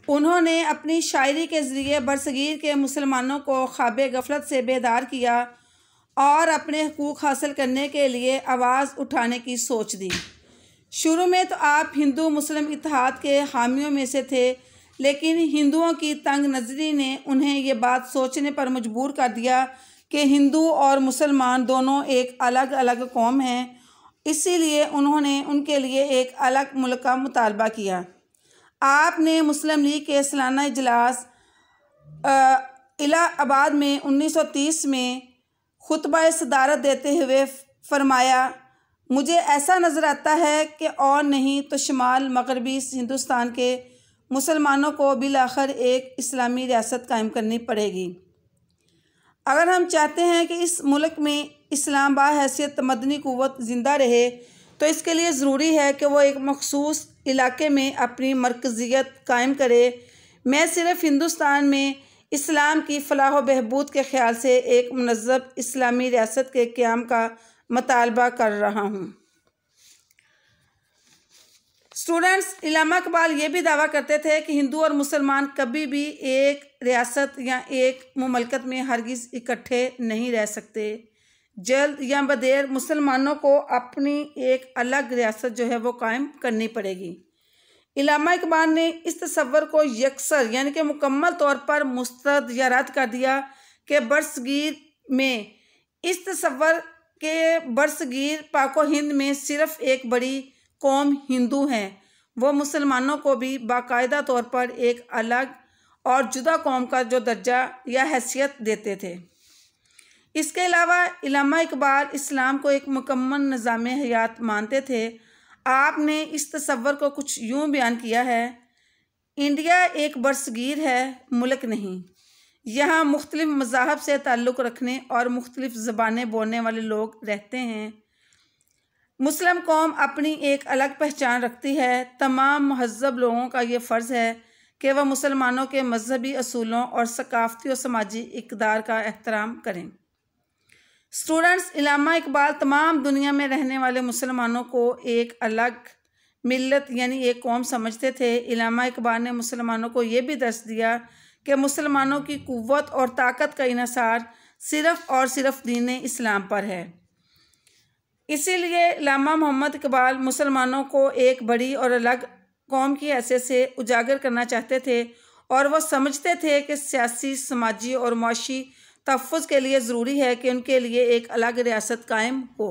उन्होंने अपनी शायरी के ज़रिए बरसगीर के मुसलमानों को ख्वाब गफलत से बेदार किया और अपने हकूक़ हासिल करने के लिए आवाज़ उठाने की सोच दी। शुरू में तो आप हिंदू मुस्लिम इत्तेहाद के हामियों में से थे, लेकिन हिंदुओं की तंग नज़री ने उन्हें ये बात सोचने पर मजबूर कर दिया कि हिंदू और मुसलमान दोनों एक अलग अलग कौम हैं। इसीलिए उन्होंने उनके लिए एक अलग मुल्क का मुतालबा किया। आपने मुस्लिम लीग के सालाना इजलास इलाहाबाद में 1930 में खुतबा सदारत देते हुए फरमाया, मुझे ऐसा नज़र आता है कि और नहीं तो शुमाल मगरबी हिंदुस्तान के मुसलमानों को बिलाखिर एक इस्लामी रियासत कायम करनी पड़ेगी। अगर हम चाहते हैं कि इस मुल्क में इस्लाम बाहैसियत मदनी क़ुव्वत ज़िंदा रहे, तो इसके लिए ज़रूरी है कि वो एक मखसूस इलाके में अपनी मरकज़ियत कायम करे। मैं सिर्फ़ हिंदुस्तान में इस्लाम की फ़लाह व बहबूद के ख़्याल से एक मुनज़्ज़म इस्लामी रियासत के क़याम का मुतालबा कर रहा हूँ। स्टूडेंट्स, इल्लामा इकबाल ये भी दावा करते थे कि हिंदू और मुसलमान कभी भी एक रियासत या एक मुमलकत में हरगिज़ इकट्ठे नहीं रह सकते। जल्द या बदेर मुसलमानों को अपनी एक अलग रियासत जो है वो कायम करनी पड़ेगी। इल्लामा इकबाल ने इस तसव्वुर को यकसर यानी कि मुकम्मल तौर पर मुस्तरद या रद्द कर दिया कि बरसगीर में इस तसव्वुर के बरसगीर पाको हिंद में सिर्फ़ एक बड़ी कौम हिंदू हैं। वो मुसलमानों को भी बाकायदा तौर पर एक अलग और जुदा कौम का जो दर्जा या हैसियत देते थे। इसके अलावा इल्लामा इकबाल इस्लाम को एक मुकम्मल निज़ाम हयात मानते थे। आपने इस तसव्वुर को कुछ यूँ बयान किया है, इंडिया एक बरसगीर है, मुल्क नहीं। यहाँ मुख्तलिफ़ मज़ाहब से ताल्लुक़ रखने और मुख्तलिफ़ ज़बानें बोलने वाले लोग रहते हैं। मुस्लिम कौम अपनी एक अलग पहचान रखती है। तमाम महज़्ज़ब लोगों का ये फ़र्ज़ है कि वह मुसलमानों के मजहबी असूलों और सकाफ़ती और समाजी इक़दार का एहतराम करें। स्टूडेंट्स, इल्लामा इकबाल तमाम दुनिया में रहने वाले मुसलमानों को एक अलग मिल्लत यानी एक कौम समझते थे। इल्लामा इकबाल ने मुसलमानों को ये भी दर्स दिया कि मुसलमानों की क़ुव्वत और ताकत का इन्हिसार सिर्फ़ और सिर्फ दीन इस्लाम पर है। इसीलिए इल्लामा मोहम्मद इकबाल मुसलमानों को एक बड़ी और अलग कौम की हैसियत से उजागर करना चाहते थे और वह समझते थे कि सियासी, समाजी और मुआशी तहफ़्फ़ुज़ के लिए ज़रूरी है कि उनके लिए एक अलग रियासत कायम हो।